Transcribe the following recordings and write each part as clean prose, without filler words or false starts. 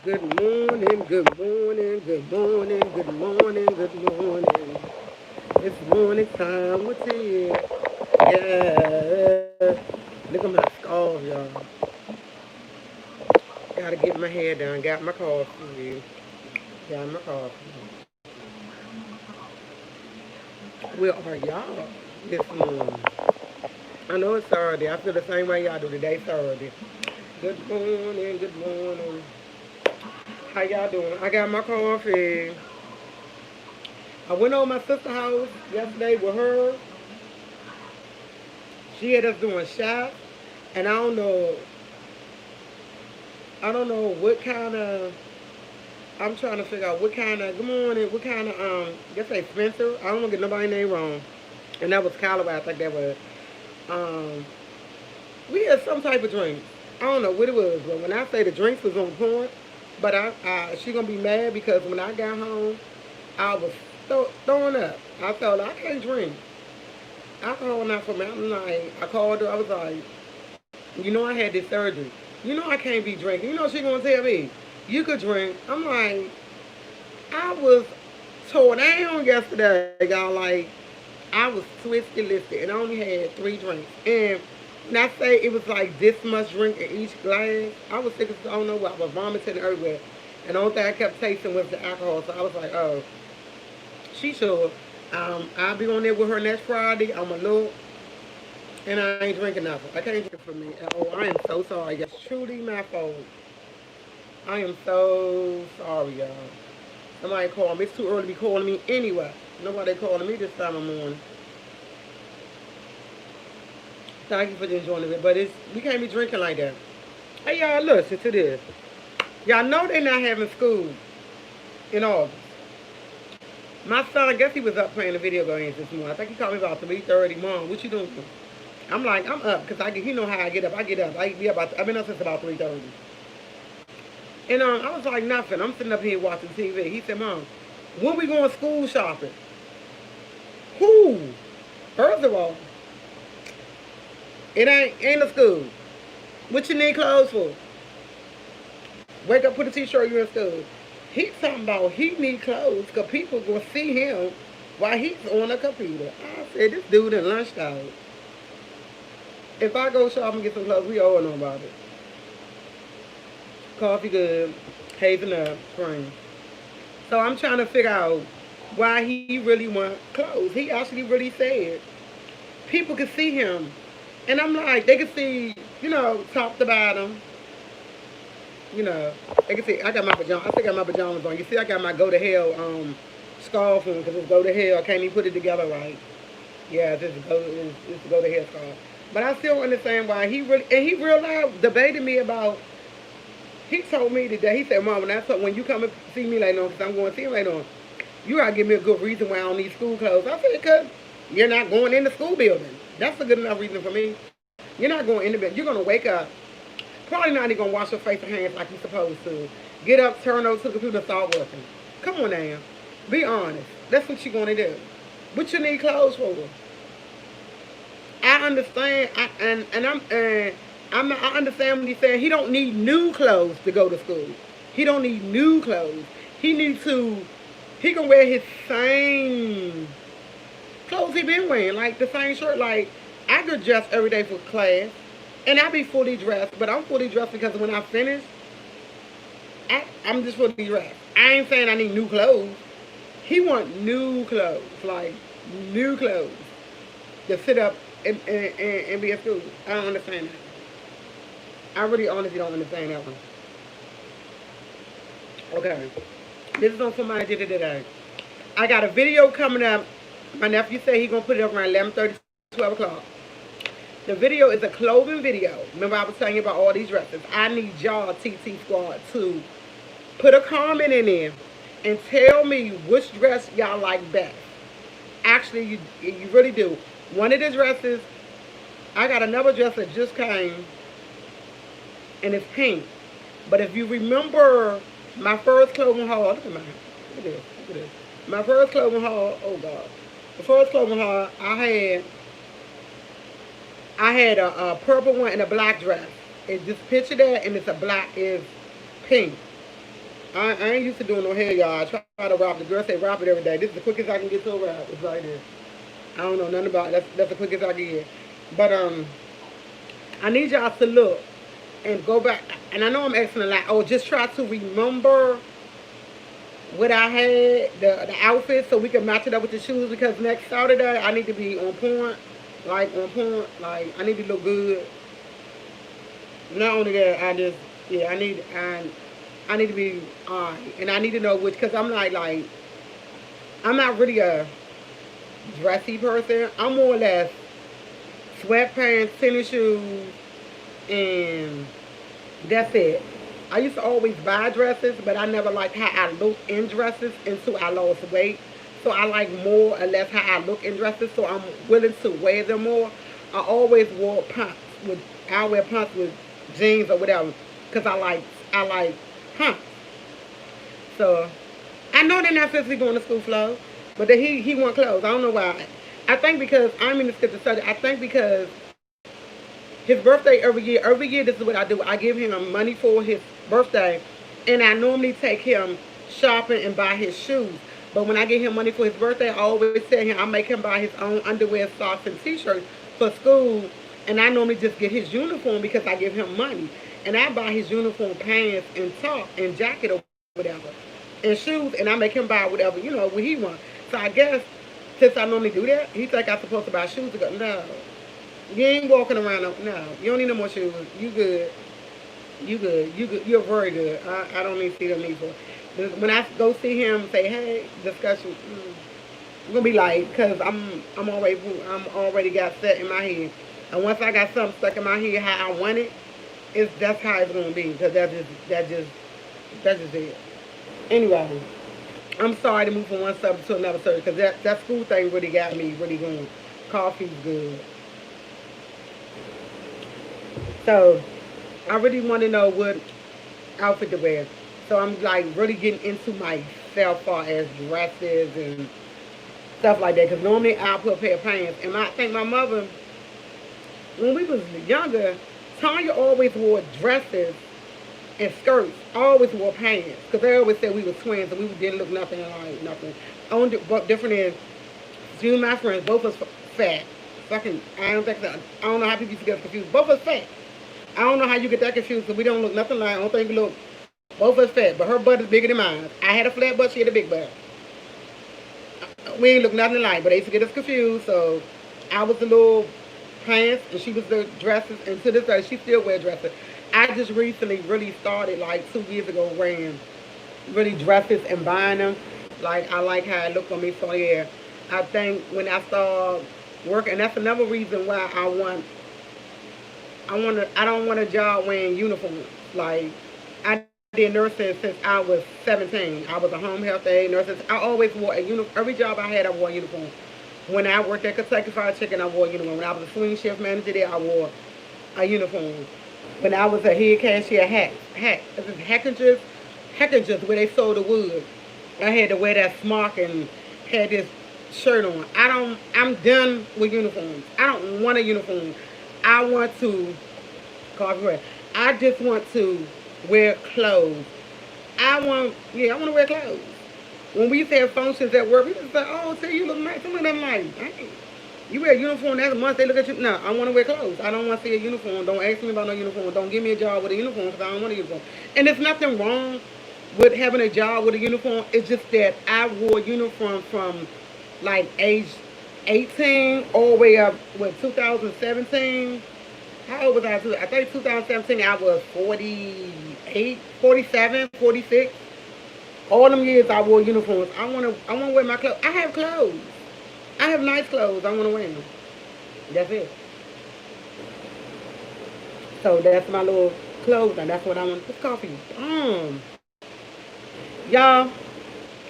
Good morning, good morning, good morning, good morning, good morning. It's morning time with you. Yeah. Look at my scarf, y'all. Gotta get my hair done. Got my coffee. Got my coffee. Where are y'all this morning? I know it's Saturday. I feel the same way y'all do today, Saturday. Good morning, good morning. How y'all doing? I got my coffee. I went over my sister's house yesterday with her. She had us doing shots, and I don't know what kind of. I'm trying to figure out what kind of. Good morning. What kind of Guess they Spencer. I don't want to get nobody name wrong. And that was Callaway. I think that was. Um, we had some type of drink. I don't know what it was, but when I say the drinks was on point, but she gonna be mad because when I got home, I was throwing up. I felt I can't drink alcohol not for me. I'm like, I called her. I was like, I had this surgery. I can't be drinking. She gonna tell me you could drink. I'm like, I was torn down yesterday, y'all. Like, I was twisted, listed, and I only had 3 drinks. And when I say it was like this much drink in each glass, I was sick as I don't know what. I was vomiting everywhere. And the only thing I kept tasting was the alcohol. So I was like, oh, she sure. I'll be on there with her next Friday. I'm a little, and I ain't drinking nothing. I can't drink for me. Oh, I am so sorry. That's truly my fault. I am so sorry, y'all. Somebody called me. It's too early to be calling me anyway. Nobody calling me this time of morning. Thank you for just joining it. But we can't be drinking like that. Hey, y'all, listen to this. Y'all know they're not having school in August. My son, I guess he was up playing the video games this morning. I think he called me about 3:30. Mom, what you doing? I'm like, I'm up because he know how I get up. I get up. I've been up since about 3:30. And I was like, nothing. I'm sitting up here watching TV. He said, Mom, when we going school shopping? Who? First of all, it ain't a school. What you need clothes for? Wake up, put a t-shirt, you're in school. He's talking about he need clothes because people going to see him while he's on a computer. I said, this dude in lunchtime. If I go shopping and get some clothes, we all know about it. Coffee good, hazelnut, cream. So I'm trying to figure out why he really want clothes. He actually really said people could see him. And I'm like, they could see, top to bottom. They can see, I got my pajamas. I still got my pajamas on. You see, I got my go to hell scarf on because it's go to hell. I can't even put it together right. Yeah, it's go to hell scarf. But I still understand why he real loud debated me about. He told me today. He said, "Mom, when you come and see me later on, because I'm going to see him later on, you gotta give me a good reason why I don't need school clothes." I said, "Because you're not going in the school building. That's a good enough reason for me. You're not going in the bed. You're gonna wake up. Probably not even gonna wash your face and hands like you're supposed to. Get up, turn over to the computer, start working. Come on now. Be honest. That's what you're gonna do. What you need clothes for? I understand. I understand what he's saying. He don't need new clothes to go to school. He don't need new clothes. He needs to. He can wear his same clothes he been wearing, like the same shirt. Like I could dress every day for class, and I be fully dressed. But I'm fully dressed because when I finish, I'm just fully dressed. I ain't saying I need new clothes. He want new clothes, like new clothes, to sit up and be at school. I don't understand that. I really honestly don't understand that one. Okay. This is on for my agenda today. I got a video coming up. My nephew said he's going to put it up around 11:30, 12 o'clock. The video is a clothing video. Remember I was telling you about all these dresses. I need y'all, TT Squad, to put a comment in there and tell me which dress y'all like best. Actually, you really do. One of the dresses, I got another dress that just came, and it's pink. But if you remember my first clothing haul, look at mine. Look at this. Look at this. My first clothing haul. Oh God. The first clothing haul I had a purple one and a black dress. It's just picture that, and it's pink. I ain't used to doing no hair, y'all. I try to wrap. The girl say wrap it every day. This is the quickest I can get to a wrap. It's right there. I don't know nothing about it. That's the quickest I can get. But I need y'all to look and go back. And I know I'm asking a lot. Oh, just try to remember what I had, the outfit, so we can match it up with the shoes. Because next Saturday I need to be on point, like on point. Like I need to look good. Not only that, I just yeah I need to be and I need to know which because I'm like I'm not really a dressy person. I'm more or less sweatpants, tennis shoes, and that's it. I used to always buy dresses, but I never liked how I look in dresses until I lost weight. So I like more or less how I look in dresses, so I'm willing to wear them more. I always wore pumps with I wear pumps with jeans or whatever, cause I like pumps. So I know they're not physically going to school flow, but he want clothes. I don't know why. I think because I'm in the skip the subject. I think because his birthday every year this is what I do. I give him money for his birthday, and I normally take him shopping and buy his shoes. But when I give him money for his birthday, I always tell him I make him buy his own underwear, socks, and t-shirts for school. And I normally just get his uniform because I give him money. And I buy his uniform pants and top and jacket or whatever. And shoes, and I make him buy whatever, what he wants. So I guess since I normally do that, he think I'm supposed to buy shoes to go. No. You ain't walking around. No. You don't need no more shoes. You good. You good. You good. You're very good. I don't need to see them either. When I go see him, say, hey, discussion. I'm gonna be like, cause I'm already got set in my head, and once I got something stuck in my head how I want it, that's how it's gonna be. Cause that's just it. Anyway, I'm sorry to move from one subject to another subject, cause that school thing really got me really going. Coffee's good, so I really want to know what outfit to wear. So I'm like really getting into myself far as dresses and stuff like that. Because normally I'll put a pair of pants. And I think my mother, when we was younger, Tanya always wore dresses and skirts. I always wore pants. Because they always said we were twins and we didn't look nothing like nothing. Only what different is, two of my friends, both of us fat. Fucking, I don't know how people used to get confused. Both of us fat. I don't know how you get that confused because we don't look nothing like. I don't think we look. Both of us fat, but her butt is bigger than mine. I had a flat butt, she had a big butt. We ain't look nothing alike, but they used to get us confused. So I was the little pants, and she was the dresses. And to this day, she still wear dresses. I just recently really started, like 2 years ago, wearing really dresses and buying them. Like I like how it looked on me. So yeah, I think when I start working, and that's another reason why I don't want a job wearing uniforms. Like I did nursing since I was 17. I was a home health aide nurse. I always wore a uniform. Every job I had, I wore a uniform. When I worked at Kentucky Fried Chicken, I wore a uniform. When I was a swing shift manager there, I wore a uniform. When I was a head cashier, Hackingers, where they sold the wood, I had to wear that smock and had this shirt on. I'm done with uniforms. I don't want a uniform. I want to, I just want to wear clothes. I want to wear clothes. When we used to have functions at work, we just say, oh, see, you look nice. Some of them like, dang, you wear a uniform, that's a month, they look at you. No, I want to wear clothes. I don't want to see a uniform. Don't ask me about no uniform. Don't give me a job with a uniform because I don't want a uniform. And there's nothing wrong with having a job with a uniform. It's just that I wore a uniform from like age 18 all the way up with 2017. How old was I? I think 2017 I was 48, 47, 46. All them years I wore uniforms. I wanna wear my clothes. I have clothes. I have nice clothes. I wanna wear them. That's it. So that's my little clothes and that's what I want. This coffee. Y'all,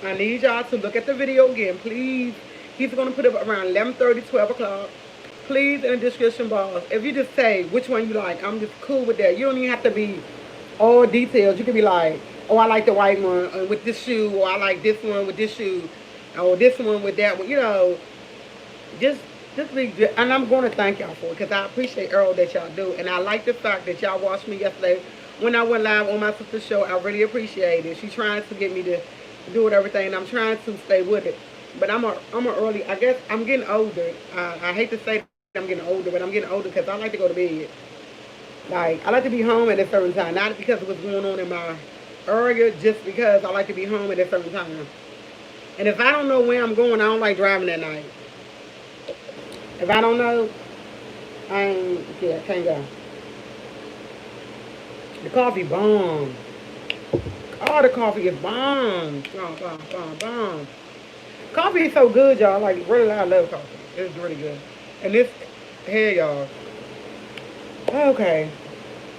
I need y'all to look at the video again, please. He's gonna put it around 11:30, 12 o'clock. Please in the description box. If you just say which one you like, I'm just cool with that. You don't even have to be all details. You can be like, oh, I like the white one with this shoe, or I like this one with this shoe, or this one with that one. Just be. And I'm going to thank y'all for it because I appreciate all that y'all do, and I like the fact that y'all watched me yesterday when I went live on my sister's show. I really appreciate it. She's trying to get me to do it everything, and I'm trying to stay with it. But I'm a early. I guess I'm getting older. I hate to say that I'm getting older, but I'm getting older because I like to go to bed. Like, I like to be home at a certain time, not because of what's going on in my area, just because I like to be home at a certain time. And if I don't know where I'm going, I don't like driving at night. If I don't know, I can't go. The coffee bomb. Oh, the coffee is bomb. Bomb, bomb, bomb, bomb. Coffee is so good, y'all. Like, really, I love coffee. It's really good. And this, here, y'all. Okay.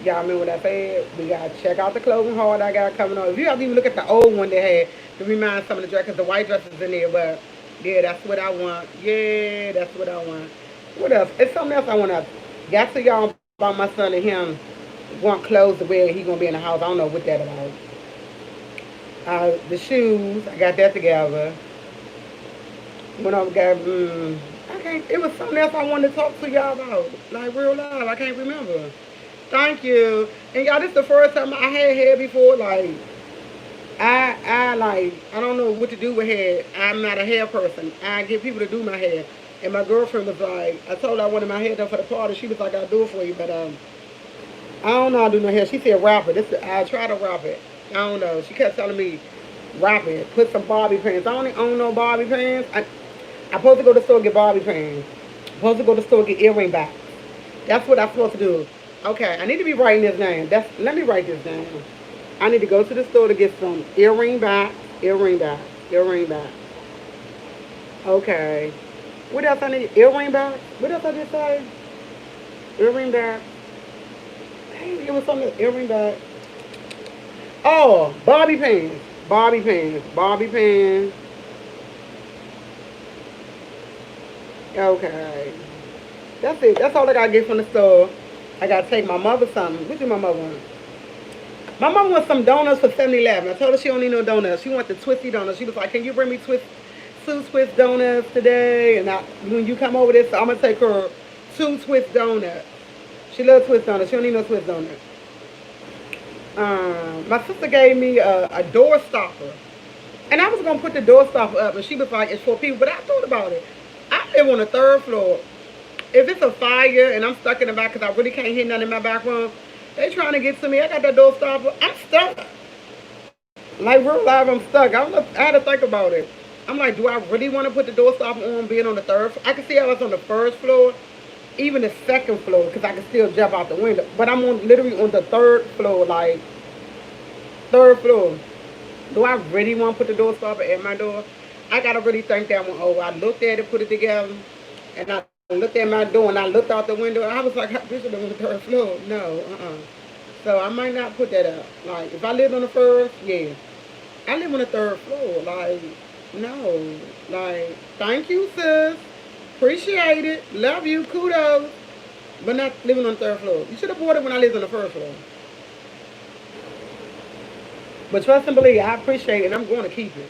Y'all remember what I said? We gotta check out the clothing haul I got coming on. If you have to even look at the old one they had to remind some of the dresses, the white dresses in there, but yeah, that's what I want. Yeah, that's what I want. What else? It's something else I want to got to y'all about my son and him want clothes to wear. He gonna be in the house. I don't know what that about. The shoes, I got that together. When I got, I can't. It was something else I wanted to talk to y'all about, like real live. I can't remember. Thank you. And y'all, this is the first time I had hair before. Like, I don't know what to do with hair. I'm not a hair person. I get people to do my hair. And my girlfriend was like, I told her I wanted my hair done for the party. She was like, I'll do it for you, but I don't know how to do no hair. She said wrap it. I try to wrap it. I don't know. She kept telling me wrap it. Put some Barbie pants. I don't own no Barbie pants. I'm supposed to go to the store and get Barbie pants. I'm supposed to go to the store and get earring backs. That's what I'm supposed to do. Okay, I need to be writing this down. Let me write this down. I need to go to the store to get some earring backs, earring backs, earring backs. Okay. What else I need? Earring backs? What else I just say? Earring backs. Hey, it was something, earring back. Oh, Bobby pants. Bobby pants. Bobby pants. Okay. That's it. That's all I gotta get from the store. I gotta take my mother something. What did my mother want? My mom wants some donuts for 7-Eleven. I told her she don't need no donuts. She wants the twisty donuts. She was like, can you bring me two twist donuts today? And when you come over this, I'm gonna take her 2 twist donuts. She loves twist donuts. She don't need no twist donuts. My sister gave me a door stopper. And I was going to put the door stopper up. And she was like, it's for people. But I thought about it. I live on the 3rd floor. If it's a fire and I'm stuck in the back because I really can't hear nothing in my back room, they trying to get to me. I got that door stopper. I'm stuck. Like, real live, I'm stuck. I had to think about it. I'm like, do I really want to put the door stopper on being on the 3rd floor? I can see I was on the 1st floor. Even the 2nd floor, because I can still jump out the window. But I'm literally on the 3rd floor, like, 3rd floor. Do I really want to put the door stopper at my door? I got to really think that one over. I looked at it, put it together, and I looked at my door, and I looked out the window, and I was like, this is on the 3rd floor. No, So I might not put that up. Like, if I lived on the 1st, yeah. I live on the 3rd floor. Like, no. Like, thank you, sis. Appreciate it. Love you. Kudos. But not living on the 3rd floor. You should have bought it when I lived on the 1st floor. But trust and believe, I appreciate it, and I'm going to keep it.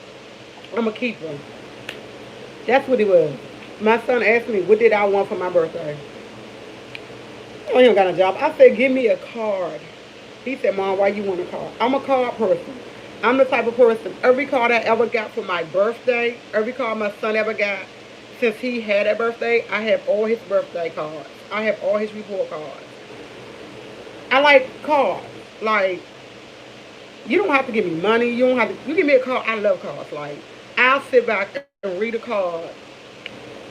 I'm a keeper. That's what it was. My son asked me, what did I want for my birthday? Oh, he don't got a job. I said, give me a card. He said, Mom, why you want a card? I'm a card person. I'm the type of person, every card I ever got for my birthday, every card my son ever got, since he had a birthday, I have all his birthday cards. I have all his report cards. I like cards. Like, you don't have to give me money. You don't have to. You give me a card. I love cards. Like, I'll sit back and read a card,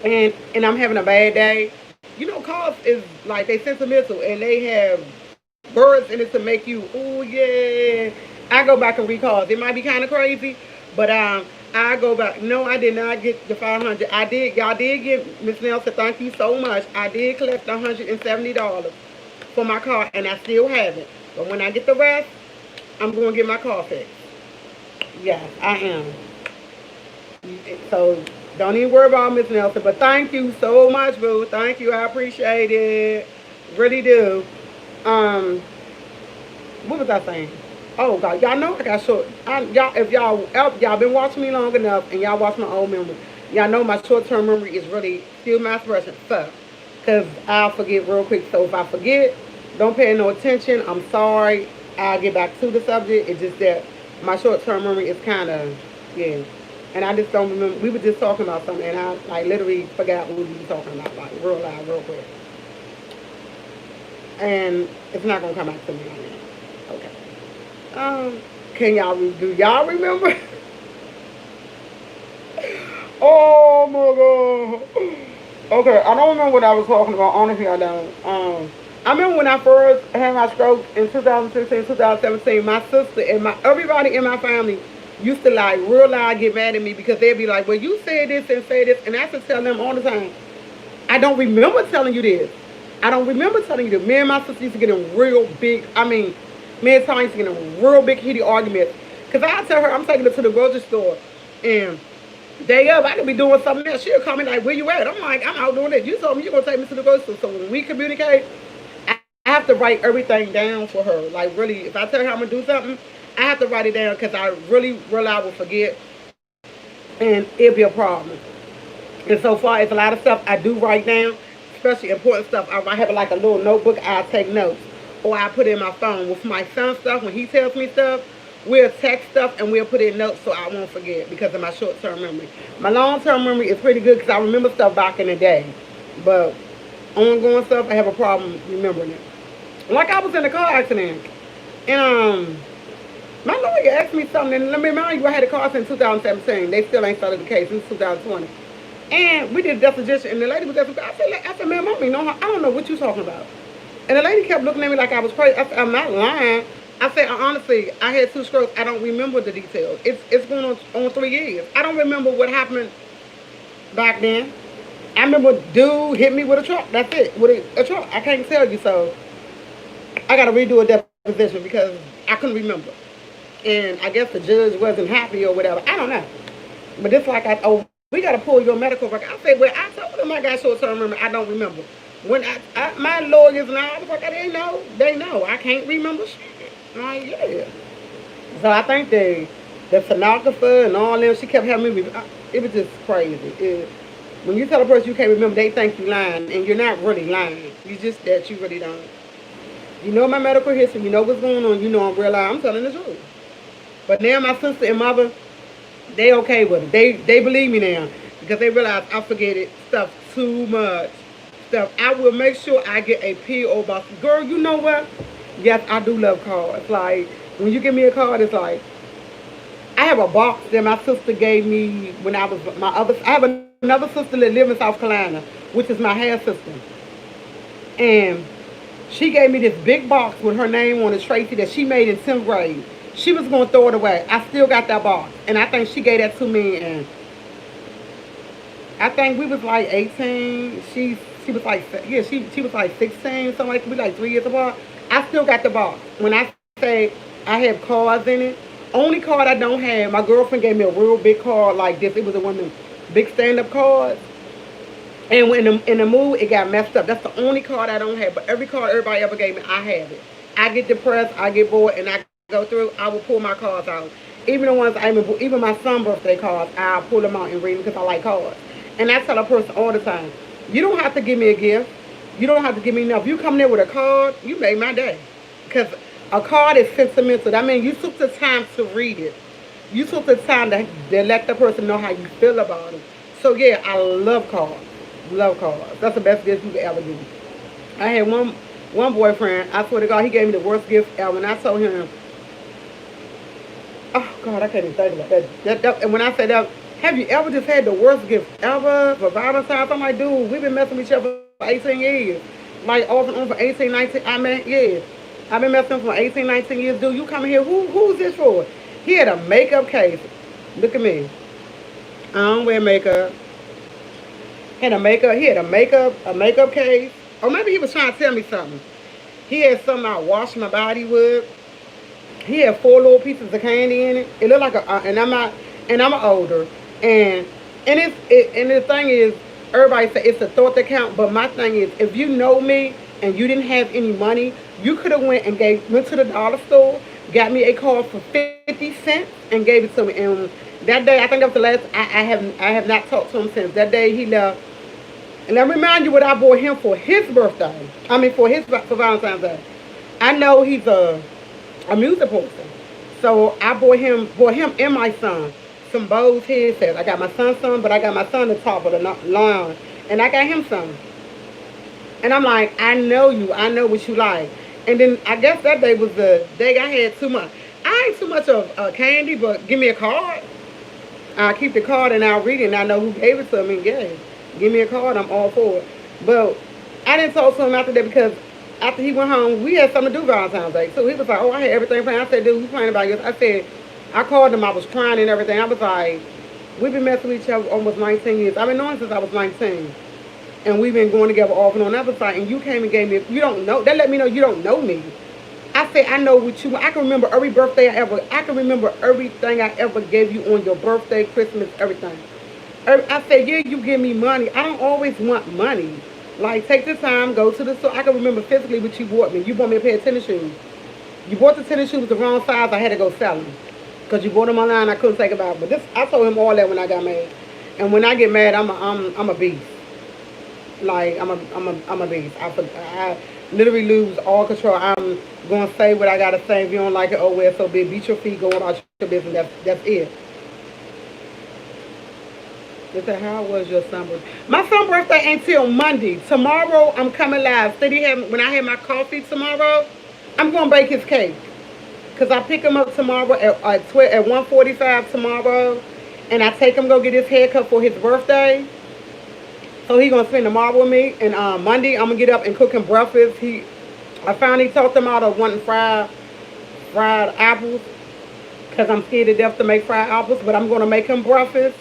and I'm having a bad day. You know, cards is like they sentimental, and they have words in it to make you, oh yeah. I go back and read cards. It might be kind of crazy, but I go back. No, I did not get the 500. I did. Y'all did give Miss Nelson. Thank you so much. I did collect $170 for my car, and I still have it. But when I get the rest, I'm going to get my car fixed. Yes, I am. So don't even worry about Miss Nelson. But thank you so much, boo. Thank you. I appreciate it. Really do. What was I saying? Oh God, y'all know I got short. If y'all been watching me long enough and y'all watch my old memory, y'all know my short-term memory is really still my expression. Fuck, cause I'll forget real quick. So if I forget, don't pay no attention. I'm sorry. I'll get back to the subject. It's just that my short-term memory is kind of, yeah. And I just don't remember. We were just talking about something, and I like literally forgot what we were talking about, like real loud, real quick. And it's not gonna come back to me right now. Okay. Can y'all do y'all remember? Oh my god. Okay, I don't remember what I was talking about. Honestly, I don't. I remember when I first had my stroke in 2016, 2017. My sister and my everybody in my family used to like real loud get mad at me because they'd be like, "Well, you said this and say this," and I used to tell them all the time, "I don't remember telling you this. I don't remember telling you this." Me and my sister used to get in real big. I mean, me and Tony used to get in real big heated arguments because I tell her I'm taking her to the grocery store and day up, I could be doing something else. She'll call me like, "Where you at?" I'm like, "I'm out doing it. You told me you're gonna take me to the grocery store." So when we communicate, I have to write everything down for her. Like really, if I tell her I'm gonna do something, I have to write it down because I really I will forget, and it'll be a problem. And so far, it's a lot of stuff I do write down, especially important stuff. I have like a little notebook. I take notes, or I put it in my phone with my son stuff. When he tells me stuff, we'll text stuff and we'll put it in notes so I won't forget because of my short-term memory. My long-term memory is pretty good because I remember stuff back in the day, but ongoing stuff I have a problem remembering it. Like I was in a car accident, and my lawyer asked me something. And let me remind you, I had a car accident in 2017. They still ain't started the case. It's 2020. And we did a deposition, and the lady was asking, I said, "Ma'am, I don't know what you talking about." And the lady kept looking at me like I was crazy. I said, "I'm not lying." I said, "Honestly, I had 2 strokes. I don't remember the details. It's going on 3 years. I don't remember what happened back then. I remember dude hit me with a truck. That's it, with a truck. I can't tell you, so I got to redo a deposition because I couldn't remember. And I guess the judge wasn't happy or whatever. I don't know. But it's like, we got to pull your medical record." I said, "Well, I told them I got short-term memory. I don't remember." When my lawyers and all, they know. They know. I can't remember shit. I'm like, yeah. So I think the stenographer and all them, she kept having me. It was just crazy. When you tell a person you can't remember, they think you lying, and you're not really lying. You just that you really don't. You know my medical history. You know what's going on. You know I'm real. I'm telling the truth. But now my sister and mother, they okay with it. They believe me now because they realize I forget it stuff too much. Stuff. I will make sure I get a P.O. box. Girl, you know what? Yes, I do love cards. Like when you give me a card, it's like I have a box that my sister gave me when I was my other. I have another sister that lives in South Carolina, which is my half sister, and she gave me this big box with her name on it, Tracy, that she made in 10th grade. She was going to throw it away. I still got that box. And I think she gave that to me. And I think we was like 18. She was like, yeah, she was like 16, something like that. We like 3 years apart. I still got the box. When I say I have cards in it, only card I don't have, my girlfriend gave me a real big card like this. It was one of them big stand-up cards. And when in the mood, it got messed up. That's the only card I don't have. But every card everybody ever gave me, I have it. I get depressed, I get bored, and I go through, I will pull my cards out. Even the ones even my son's birthday cards, I'll pull them out and read them because I like cards. And I tell a person all the time, you don't have to give me a gift. You don't have to give me enough. You come there with a card, you made my day. Because a card is sentimental. That means you took the time to read it. You took the time to let the person know how you feel about it. So yeah, I love cards. Love cards. That's the best gift you could ever give me. I had one boyfriend, I swear to God, he gave me the worst gift ever. And I told him, oh God, I can't even think about that. And when I say that, have you ever just had the worst gift ever for Valentine's? I'm like, dude, we've been messing with each other for 18 years. Like off and on for 18, 19. I mean, yeah. I've been messing for 18, 19 years. Dude, you coming here, who's this for? He had a makeup case. Look at me. I don't wear makeup. He had a makeup case. Or maybe he was trying to tell me something. He had something I washed my body with. He had 4 little pieces of candy in it. It looked like and I'm older, and the thing is, everybody say it's the thought that count, but my thing is, if you know me and you didn't have any money, you could have went to the dollar store, got me a card for 50 cents, and gave it to me. And that day, I think that was the last. I have not talked to him since that day he left. And let me remind you what I bought him for his birthday. For Valentine's Day. I know he's a a music person. So I bought him and my son some Bose headsets. I got my son some, but I got my son the top of the line, and I got him some. And I'm like, I know you. I know what you like. And then I guess that day was the day I had too much. I ain't too much of candy, but give me a card. I'll keep the card and I'll read it and I know who gave it to me. Yeah, give me a card. I'm all for it. But I didn't talk to him after that because after he went home, we had something to do Valentine's Day. So he was like, oh, I had everything planned. I said, dude, we playing about yours. I said, I called him. I was crying and everything. I was like, we've been messing with each other almost 19 years. I've been knowing since I was 19. And we've been going together off and on. I was like, and you came and gave me, you don't know. That let me know you don't know me. I said, I know what you want. I can remember every birthday I can remember everything I ever gave you on your birthday, Christmas, everything. I said, yeah, you give me money. I don't always want money. Like, take the time, go to the store. I can remember physically what you bought me. You bought me a pair of tennis shoes. You bought the tennis shoes the wrong size. I had to go sell them. Because you bought them online. I couldn't take them out. But this, I told him all that when I got mad. And when I get mad, I'm a beast. Like, I'm a beast. I literally lose all control. I'm going to say what I got to say. If you don't like it, oh well, so be. Beat your feet, go about your business. That's it. They said, how was your son birthday? My son birthday ain't till Monday. Tomorrow, I'm coming live. When I have my coffee tomorrow, I'm going to bake his cake. Because I pick him up tomorrow at 1:45 tomorrow. And I take him go get his haircut for his birthday. So he gonna spend tomorrow with me, and Monday I'm gonna get up and cook him breakfast. I finally talked him out of wanting fried apples, cause I'm scared to death to make fried apples. But I'm gonna make him breakfast,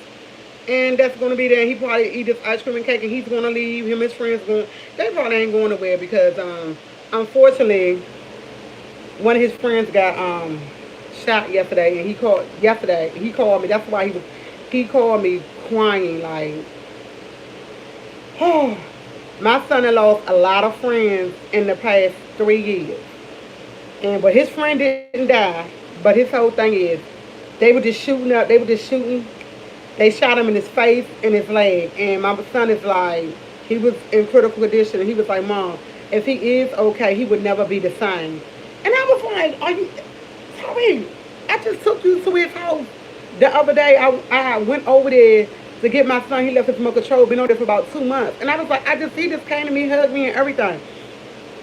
and that's gonna be there. He probably eat his ice cream and cake, and he's gonna leave. Him and his friends they probably ain't going nowhere because unfortunately one of his friends got shot yesterday, and he called yesterday. He called me. That's why he called me crying like. My son had lost a lot of friends in the past 3 years. But his friend didn't die. But his whole thing is they were just shooting up, they were just shooting. They shot him in his face and his leg. And my son is like, he was in critical condition. And he was like, Mom, if he is okay, he would never be the same. And I was like, are you sorry? I just took you to his house. The other day I went over there to get my son. He left his smoke control, been on there for about 2 months. And I was like, he just came to me, hugged me and everything.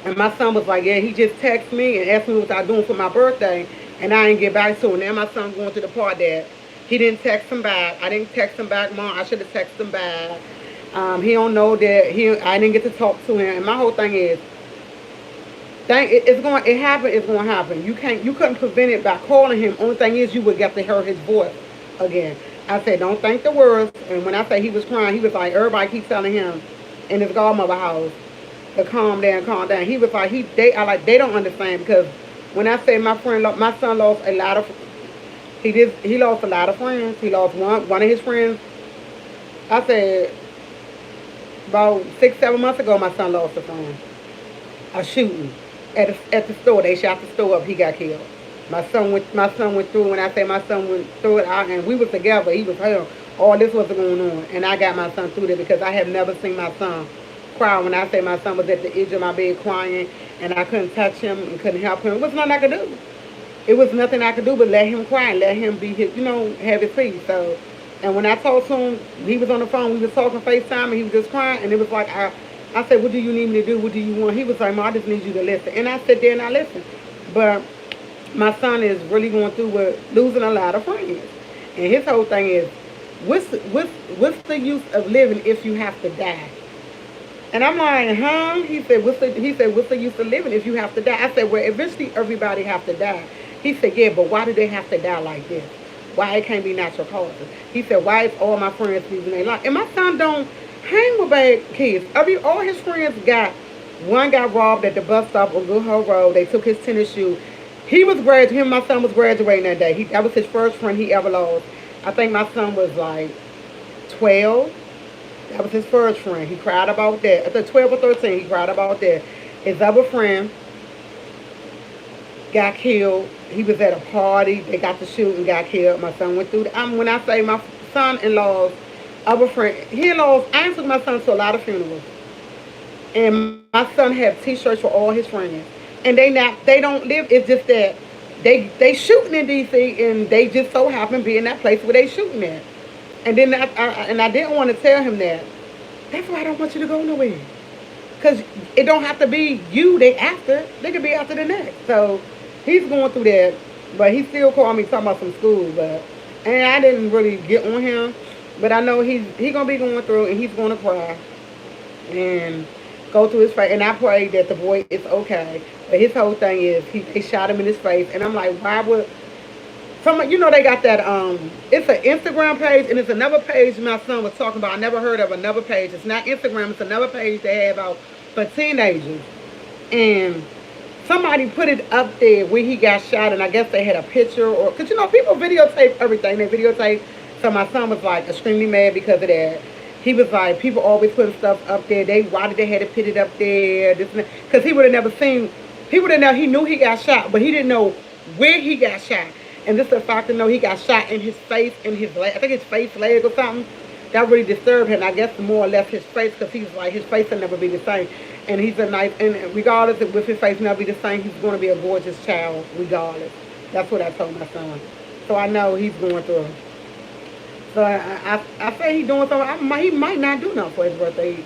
And my son was like, yeah, he just texted me and asked me what I was doing for my birthday. And I didn't get back to him. Now my son going to the part that he didn't text him back. I didn't text him back, Mom. I should have texted him back. He don't know that I didn't get to talk to him. And my whole thing is, it happened, it's gonna happen. You couldn't prevent it by calling him. Only thing is you would get to hear his voice again. I said, don't think the worst. And when I say he was crying, he was like, everybody keeps telling him in his godmother house to calm down, calm down. He was like, they don't understand because when I say my son lost a lot of, he lost a lot of friends. He lost one of his friends. I said, about 6-7 months ago, my son lost a friend. A shooting at the store. They shot the store up. He got killed. My son went through. When I say my son went through it, and we was together. He was hell. All this was going on, and I got my son through there because I have never seen my son cry. When I say my son was at the edge of my bed crying, and I couldn't touch him and couldn't help him, it was nothing I could do. It was nothing I could do but let him cry and let him be his, have his peace. So, and when I talked to him, he was on the phone. We was talking FaceTime, and he was just crying, and it was like I said, what do you need me to do? What do you want? He was like, Mom, I just need you to listen. And I sat there and I listened. But my son is really going through with losing a lot of friends. And his whole thing is, what's the use of living if you have to die? And I'm like, huh? He said, what's the use of living if you have to die? I said, well, eventually everybody have to die. He said, yeah, but why do they have to die like this? Why it can't be natural causes? He said, why is all my friends losing their life? And my son don't hang with bad kids. All his friends one got robbed at the bus stop on Good Hope Road. They took his tennis shoe. Him and my son was graduating that day. That was his first friend he ever lost. I think my son was like 12. That was his first friend. He cried about that. At the 12 or 13, he cried about that. His other friend got killed. He was at a party. They got to shoot and got killed. My son went through when I say my son-in-law's other friend, I took my son to a lot of funerals. And my son had t-shirts for all his friends. And they don't live. It's just that They shooting in DC, and they just so happen to be in that place where they shooting at. And then I didn't want to tell him that. That's why I don't want you to go nowhere. Cause it don't have to be you they after. They could be after the next. So he's going through that, but he still called me talking about some school. But and I didn't really get on him. But I know he gonna be going through, and he's gonna cry and go through his face. And I pray that the boy is okay. But his whole thing is they shot him in his face, and I'm like, why would some, they got that it's an Instagram page, and it's another page my son was talking about. I never heard of another page. It's not Instagram, it's another page they have out for teenagers. And somebody put it up there where he got shot, and I guess they had a picture, or because people videotape everything. They videotape. So my son was like extremely mad because of that. He was like, people always putting stuff up there. Why did they have to put it up there? This because he would have never seen. He would have known. He knew he got shot, but he didn't know where he got shot. And this is the fact to know he got shot in his face, in his leg. I think his face, leg, or something. That really disturbed him. I guess more or less his face, because he's like, his face will never be the same. And he's a nice, and regardless if with his face never be the same, he's going to be a gorgeous child regardless. That's what I told my son. So I know he's going through it. So I say he's doing something. He might not do nothing for his birthday.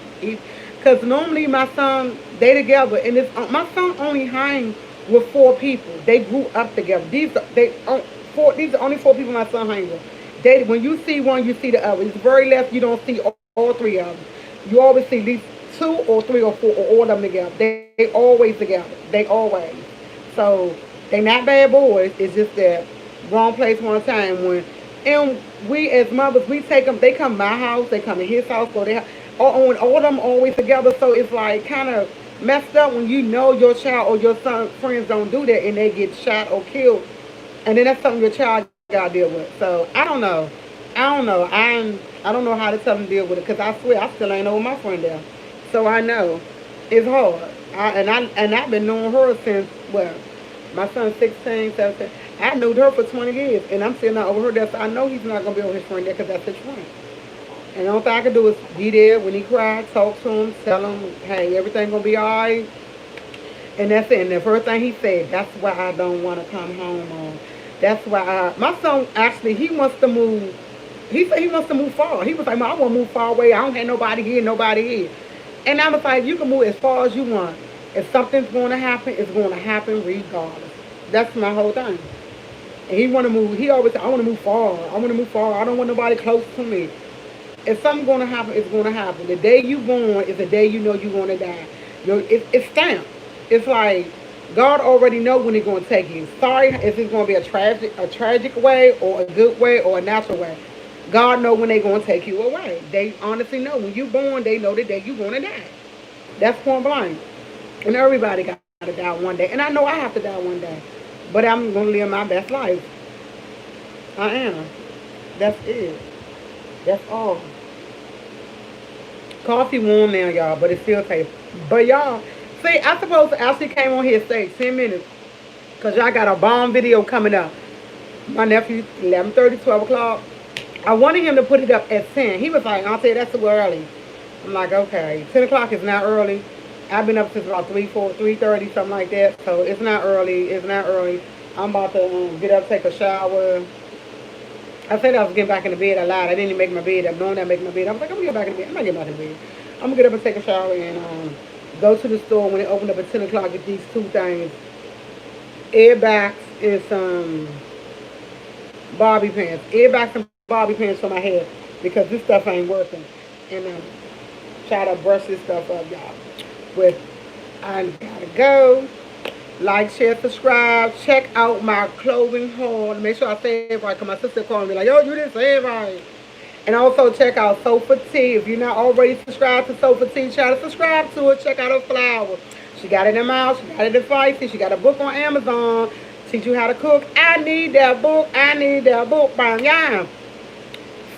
Because normally my son, they together, and my son only hang with four people. They grew up together. These are only four people my son hang with. When you see one, you see the other. It's very left, you don't see all three of them. You always see these two or three or four or all of them together. They always together. They always. So they not bad boys. It's just that wrong place, one time. And we as mothers, we take them. They come to my house. They come to his house. Go their house. All of them always together. So it's like kind of messed up when you know your child or your son friends don't do that and they get shot or killed, and then that's something your child got to deal with. So I don't know. I don't know how to tell them to deal with it, because I swear I still ain't over my friend there. So I know it's hard. I've been knowing her since, well, my son's 16, 17. I knew her for 20 years, and I'm still not over her there. So I know he's not gonna be over his friend there, because that's his friend. And the only thing I can do is be there when he cries, talk to him, tell him, hey, everything gonna be all right. And that's it. And the first thing he said, that's why I don't want to come home on. That's why my son actually, he wants to move. He said he wants to move far. He was like, Mom, I want to move far away. I don't have nobody here, nobody here. And I was like, you can move as far as you want. If something's going to happen, it's going to happen regardless. That's my whole thing. And he want to move. He always said, I want to move far. I want to move far. I don't want nobody close to me. If something's going to happen, it's going to happen. The day you born is the day you know you're going to die. It's stamped. It's like God already know when He's going to take you. Sorry if it's going to be a tragic way or a good way or a natural way. God know when they're going to take you away. They honestly know. When you're born, they know the day you're going to die. That's point blank. And everybody got to die one day. And I know I have to die one day. But I'm going to live my best life. I am. That's it. That's all. Coffee warm now, y'all, but it still tastes. But y'all, see, I supposed to actually came on here and stay 10 minutes. Because y'all got a bomb video coming up. My nephew, 11:30, 12 o'clock. I wanted him to put it up at 10. He was like, Auntie, that's too early. I'm like, okay. 10 o'clock is not early. I've been up since about 3:30, something like that. So it's not early. It's not early. I'm about to get up, take a shower. I said I was getting back in the bed. I lied. I didn't even make my bed up. Knowing I make my bed, I was like, I'm going to get back in the bed. I'm not getting back in the bed. I'm going to get up and take a shower and go to the store when it opened up at 10 o'clock, get these two things. Airbags and some bobby pants. Airbags and bobby pants for my hair, because this stuff ain't working. And try to brush this stuff up, y'all. But I gotta go. Like, share, subscribe. Check out my clothing haul. Make sure I say it right, because my sister called me like, yo, you didn't say it right. And also check out Sofa Tea. If you're not already subscribed to Sofa Tea, try to subscribe to it. Check out her flower. She got it in my house. She got it in Feisty. She got a book on Amazon. Teach you how to cook. I need that book. I need that book. Bam, yeah.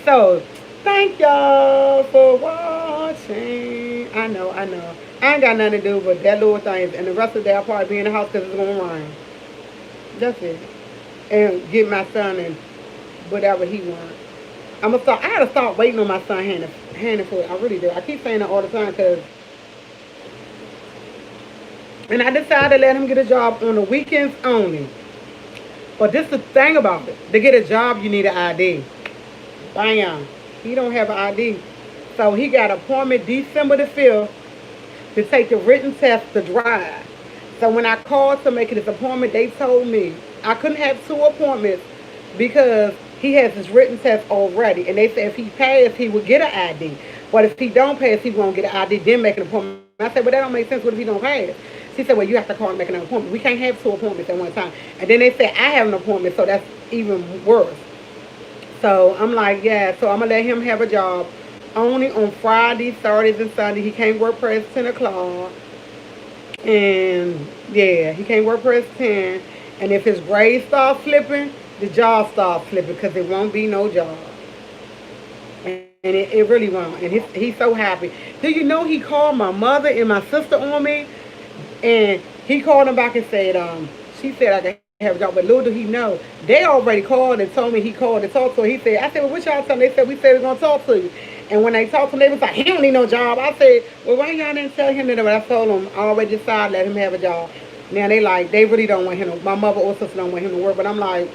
So, thank y'all for watching. I know. I ain't got nothing to do but that little thing. And the rest of the day I'll probably be in the house because it's going to rain. That's it. And get my son and whatever he wants. I gotta start waiting on my son handing for it. I really do. I keep saying that all the time because. And I decided to let him get a job on the weekends only. But this is the thing about it. To get a job, you need an ID. Bam. He don't have an ID. So he got an appointment December the 5th to take the written test to drive. So when I called to make this appointment, they told me I couldn't have two appointments because he has his written test already. And they said if he passed, he would get an ID. But if he don't pass, he won't get an ID, then make an appointment. I said, well, that don't make sense. What if he don't pass? She said, well, you have to call and make an appointment. We can't have two appointments at one time. And then they said, I have an appointment, so that's even worse. So I'm like, yeah, so I'm going to let him have a job only on Fridays, Saturdays, and Sundays. He can't work past 10 o'clock. And, yeah, he can't work past 10. And if his grades start flipping, the job starts flipping because it won't be no job. And it really won't. And he's so happy. Do you know he called my mother and my sister on me? And he called them back and said, she said I can have a job. But little do he know, they already called and told me he called to talk to her. He said, I said, well, what y'all telling? They said, we said we're going to talk to you. And when they talked to him, they was like, he don't need no job. I said, well, why y'all didn't tell him that? But I told him, I already decided let him have a job. Now they really don't want him to, my mother or sister don't want him to work. But I'm like,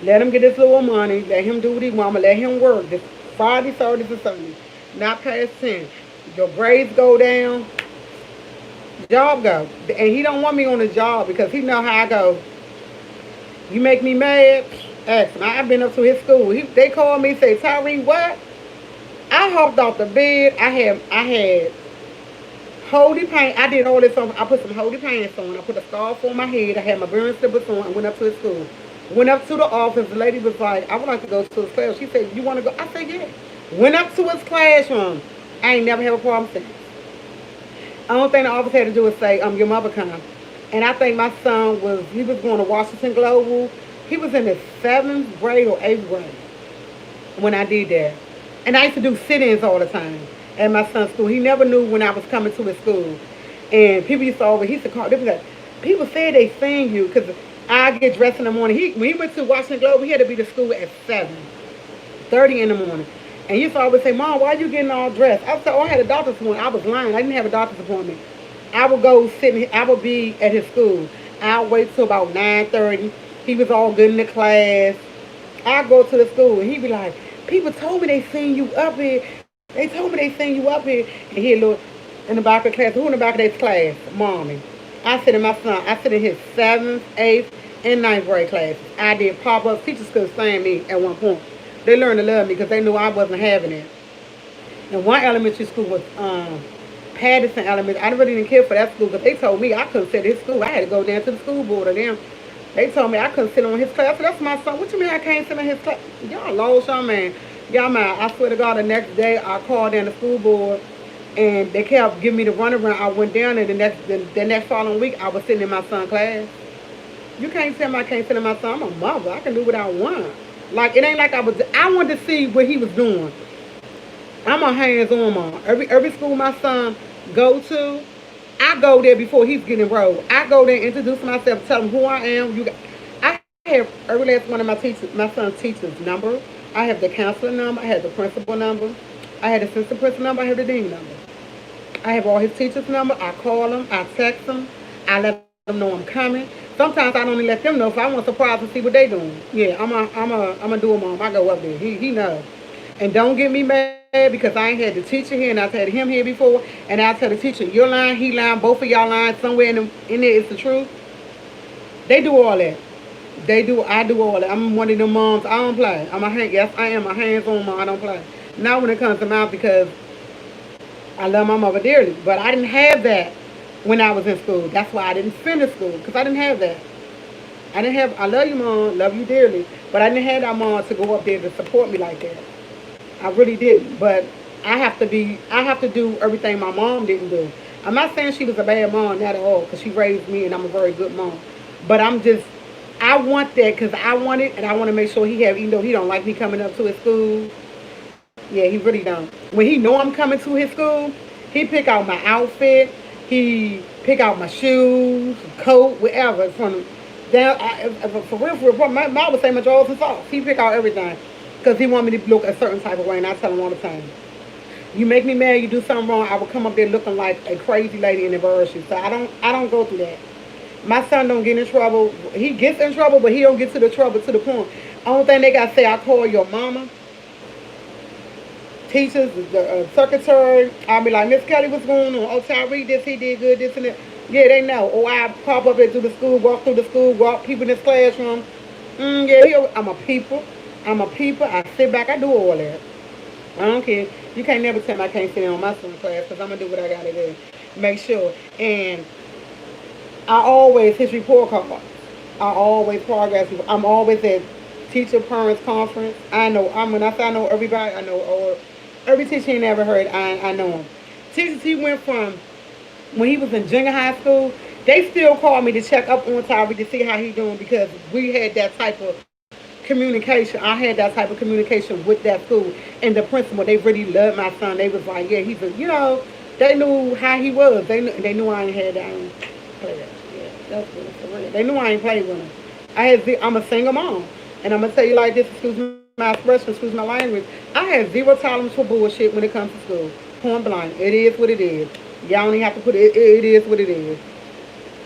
let him get this little money. Let him do what he wants. Let him work. This Friday, Saturday, and Sunday. Not past 10. Your grades go down. Job go. And he don't want me on the job because he know how I go. You make me mad? Ask him. I've been up to his school. They called me and say, Tyree, what? I hopped off the bed. I had holy paint. I did all this on. I put some holy pants on. I put a scarf on my head. I had my burn slippers on and went up to his school. Went up to the office. The lady was like, I would like to go to his class. She said, you want to go? I said, yeah. Went up to his classroom. I ain't never had a problem since. The only thing the office had to do was say, your mother come. And I think my son he was going to Washington Global. He was in the 7th grade or 8th grade when I did that. And I used to do sit-ins all the time at my son's school. He never knew when I was coming to his school. And people used to he used to call, they was like, people said they seen you because I get dressed in the morning. When he went to Washington Global, he had to be to school at 7:30 in the morning. And he used to always say, Mom, why are you getting all dressed? I said, oh, I had a doctor's appointment. I was lying. I didn't have a doctor's appointment. I would go I would be at his school. I'll wait till about 9:30. He was all good in the class. I go to the school and he'd be like, people told me they seen you up here. They told me they seen you up here. And he'd look in the back of the class. Who in the back of this class? Mommy. I sit in my son. I sit in his 7th, 8th, and 9th grade classes. I did pop-ups. Teachers couldn't stand me at one point. They learned to love me because they knew I wasn't having it. And one elementary school was Patterson Elementary. I really didn't care for that school because they told me I couldn't sit at his school. I had to go down to the school board of them. They told me I couldn't sit on his class. So that's my son. What you mean I can't sit on his class? Y'all lost y'all, man. Y'all, man, I swear to God, the next day I called down the school board and they kept giving me the runaround. I went down and the next following week I was sitting in my son's class. You can't tell me I can't sit in my son. I'm a mother. I can do what I want. Like, it ain't like I wanted to see what he was doing. I'm a hands-on mom. Every school my son go to, I go there before he's getting enrolled. I go there, introduce myself, tell him who I am. I have every last one of my son's teacher's number. I have the counselor number. I have the principal number. I have the assistant principal number. I have the dean number. I have all his teacher's number. I call them. I text them. I let them know I'm coming. Sometimes I don't even let them know if I want surprise to see what they doing. Yeah, I'm a do a mom. I go up there. He knows. And don't get me mad because I ain't had the teacher here and I've had him here before. And I tell the teacher, you're lying, he lying, both of y'all lying. Somewhere in there is the truth. They do all that. I do all that. I'm one of them moms. I don't play. Yes, I am a hands-on mom. I don't play. Not when it comes to mouth because I love my mother dearly. But I didn't have that when I was in school. That's why I didn't finish school because I didn't have that. I love you, Mom, love you dearly, but I didn't have that mom to go up there to support me like that. I really didn't, but I have to do everything my mom didn't do. I'm not saying she was a bad mom, not at all, because she raised me and I'm a very good mom. But I want that because I want it and I want to make sure even though he don't like me coming up to his school. Yeah, he really don't. When he know I'm coming to his school, he pick out my outfit, he pick out my shoes, coat, whatever, from down, for real, my mom would say my drawers and socks. He pick out everything because he want me to look a certain type of way, and I tell him all the time, you make me mad, you do something wrong, I will come up there looking like a crazy lady in embarrass you. So I don't go through that. My son don't get in trouble. He gets in trouble, but he don't get to the trouble to the point. Only thing they got to say, I call your mama, teachers, the secretary. I'll be like, Miss Kelly, what's going on? Oh, Tyreek, this, he did good, this and that. Yeah, they know. Or I pop up into the school, walk through the school, walk people in this classroom. Yeah, I'm a people. I'm a people. I sit back. I do all that. I don't care. You can't never tell me I can't sit in on my son class because I'm going to do what I got to do. Make sure. And I always, his report card. I always progress. I'm always at teacher parents conference. I know, when I say I know everybody, I know all, every teacher he never heard, I know him. Teachers he went from, when he was in junior high school, they still call me to check up on Tyreek to see how he doing because we had that type of communication. I had that type of communication with that school and the principal. They really loved my son. They was like, yeah, he's a, they knew how he was. They knew I ain't had that player. Yeah, that's good for real. They knew I ain't played with him. I'm a single mom, and I'm gonna tell you like this. Excuse my expression, excuse my language. I have zero tolerance for bullshit when it comes to school. Point blank. It is what it is. Y'all don't even have to put it. It is what it is.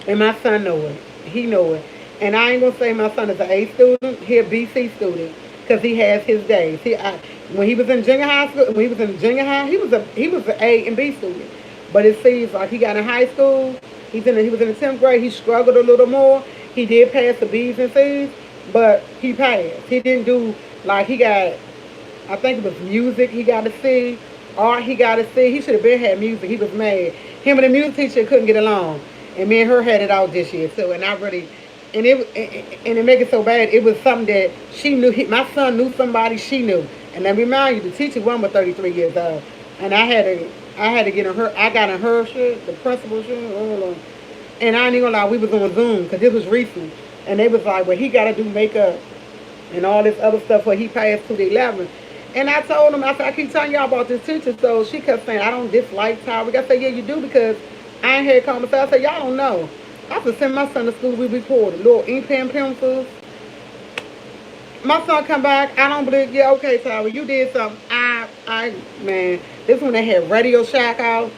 And my son know it. He know it. And I ain't gonna say my son is an A student. He a BC student because he has his days. When he was in junior high school, he was an A and B student. But it seems like he got in high school. He was in the 10th grade. He struggled a little more. He did pass the B's and C's, but he passed. He didn't do like he got. I think it was music he got to see. Art he got to see. He should have been had music. He was mad. Him and the music teacher couldn't get along. And me and her had it out this year too. And I really, and it make it so bad. It was something that she knew. My son knew somebody she knew. And then remind you, the teacher one was 33 years old. And I had to get in her. I got in her shit, the principal shit. And I ain't even gonna lie, we was on Zoom because this was recent. And they was like, well, he got to do makeup and all this other stuff before he passed to the 11th. And I told him, I said, I keep telling y'all about this teacher. So she kept saying, I don't dislike Tyreek. I said, yeah, you do because I ain't had conversation. I said, y'all don't know. I said, send my son to school, we reported. Little ink pen pencils. My son come back, I don't believe, yeah, okay, Tyreek, you did something. Man, this one they had Radio Shack out.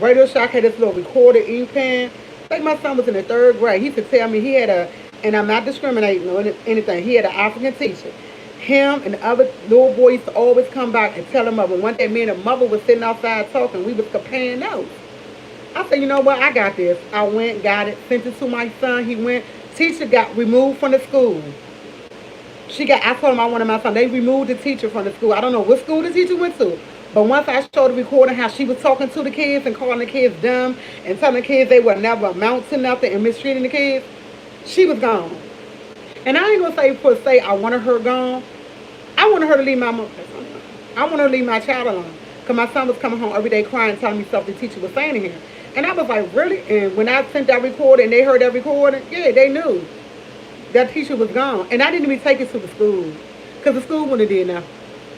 Radio Shack had this little recorded ink pen. I think my son was in the 3rd grade. He used to tell me he had and I'm not discriminating or anything, he had an African teacher. Him and the other little boy used to always come back and tell him mother. One day me and the mother was sitting outside talking. We was comparing notes. I said, you know what? I got this. I went, got it, sent it to my son. He went. Teacher got removed from the school. I told him I wanted my son. They removed the teacher from the school. I don't know what school the teacher went to. But once I showed the recording how she was talking to the kids and calling the kids dumb and telling the kids they would never amount to nothing and mistreating the kids, she was gone. And I ain't going to say I wanted her gone. I wanted her to leave my mother. I wanted her to leave my child alone. Because my son was coming home every day crying, telling me stuff the teacher was saying to him. And I was like, really? And when I sent that recording and they heard that recording, yeah, they knew that teacher was gone. And I didn't even take it to the school. Because the school wouldn't have did nothing.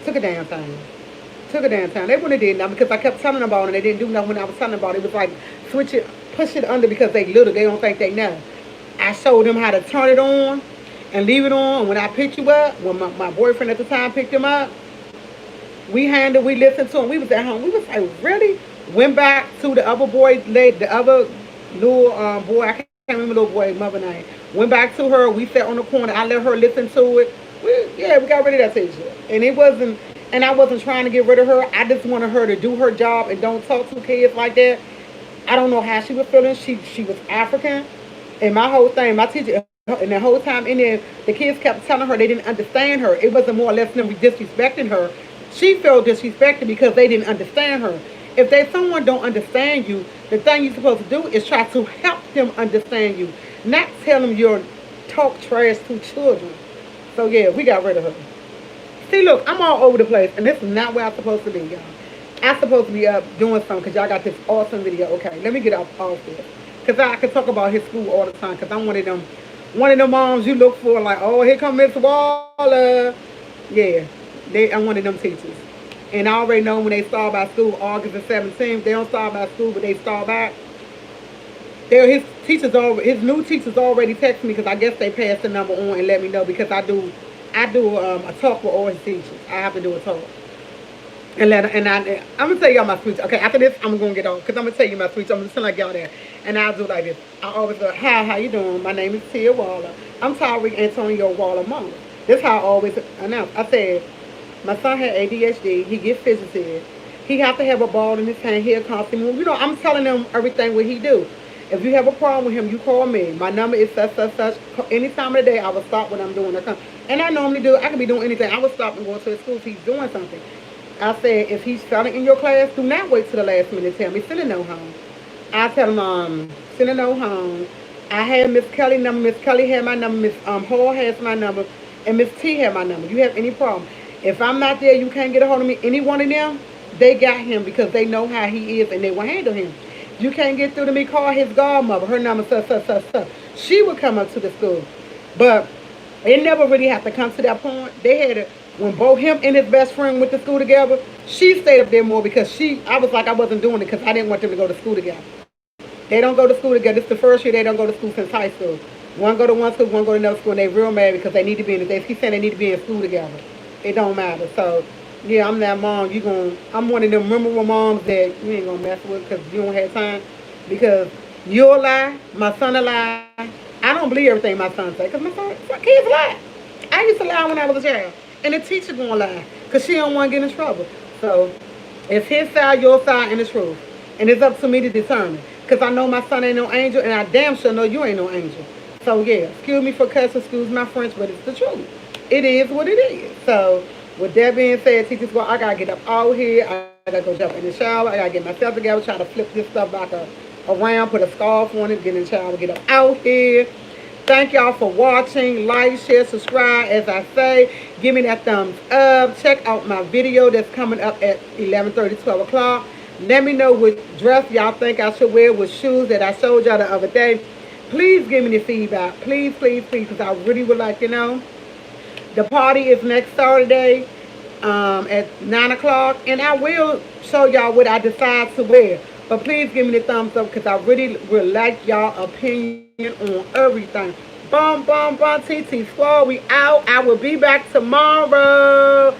Took a damn thing. They wouldn't have did nothing because I kept telling them about it and they didn't do nothing when I was telling them about it. It was like, push it under because they little. They don't think they know. I showed them how to turn it on and leave it on. And when I picked you up, when my boyfriend at the time picked him up, we listened to him. We was at home. We was like, really? Went back to the other boy, the other little boy, I can't remember the little boy's mother name. Went back to her. We sat on the corner. I let her listen to it. We got rid of that teacher. And I wasn't trying to get rid of her. I just wanted her to do her job and don't talk to kids like that. I don't know how she was feeling. She was African. And my whole thing, my teacher, and the whole time in there, the kids kept telling her they didn't understand her. It wasn't more or less them disrespecting her. She felt disrespected because they didn't understand her. If someone don't understand you, the thing you're supposed to do is try to help them understand you, not tell them you're talk trash to children. So yeah, we got rid of her. See, look, I'm all over the place, and this is not where I'm supposed to be, y'all. I'm supposed to be up doing something because y'all got this awesome video. Okay, let me get off this. Because I can talk about his school all the time because I'm one of them moms you look for, like, oh, here come Miss Waller. Yeah, I'm one of them teachers. And I already know when they start by school, August the 17th, they don't start by school, but they start back. His new teachers already text me because I guess they passed the number on and let me know because I do a talk with all his teachers. I have to do a talk. And I'm gonna tell y'all my sweets. Okay, after this, I'm gonna get on because I'm gonna tell you my sweets. I'm gonna send like y'all there, and I'll do like this. I always go, "Hi, how you doing? My name is Tia Waller. I'm Tyreek Antonio Waller Mama." This is how I always announce. I said, my son had ADHD. He gets fidgeted. He have to have a ball in his hand. He'll constantly move. You know, I'm telling him everything what he do. If you have a problem with him, you call me. My number is such, such, such. Any time of the day, I will stop what I'm doing. And I normally do. I can be doing anything. I will stop and go to his school if he's doing something. I said, if he's failing in your class, do not wait till the last minute to tell me. Send a no home. I tell him, send a no home. I had Miss Kelly number. Miss Kelly had my number. Miss Hall has my number, and Miss T had my number. You have any problem? If I'm not there, you can't get a hold of me. Any one of them, they got him because they know how he is and they will handle him. You can't get through to me. Call his godmother. Her number, such, such, such, such. She would come up to the school, but it never really had to come to that point. They had it when both him and his best friend went to school together. She stayed up there more because I was like I wasn't doing it because I didn't want them to go to school together. They don't go to school together. This is the first year they don't go to school since high school. One go to one school, one go to another school, and they real mad because they need to be in. They keep saying they need to be in school together. It don't matter. So yeah, I'm that mom. I'm one of them memorable moms that you ain't gonna mess with because you don't have time. Because you'll lie, my son will lie. I don't believe everything my son say because my kids lie. I used to lie when I was a child, and the teacher gonna lie because she don't want to get in trouble. So it's his side, your side, and the truth, and it's up to me to determine. Because I know my son ain't no angel, and I damn sure know you ain't no angel. So yeah, excuse me for cussing, excuse my French, but it's the truth. It is what it is. So with that being said, teachers, well, I gotta get up out here. I gotta go jump in the shower. I gotta get myself together, try to flip this stuff back around, put a scarf on it, get in the shower, get up out here. Thank y'all for watching. Like, share, subscribe. As I say, give me that thumbs up. Check out my video that's coming up at 11:30, 12 o'clock. Let me know which dress y'all think I should wear with shoes that I showed y'all the other day. Please give me the feedback. Please, please, please, because I really would like to know. The party is next Saturday at 9 o'clock, and I will show y'all what I decide to wear. But please give me the thumbs up because I really would like y'all opinion on everything. Bum, bum, bum, TT Squad, we out. I will be back tomorrow.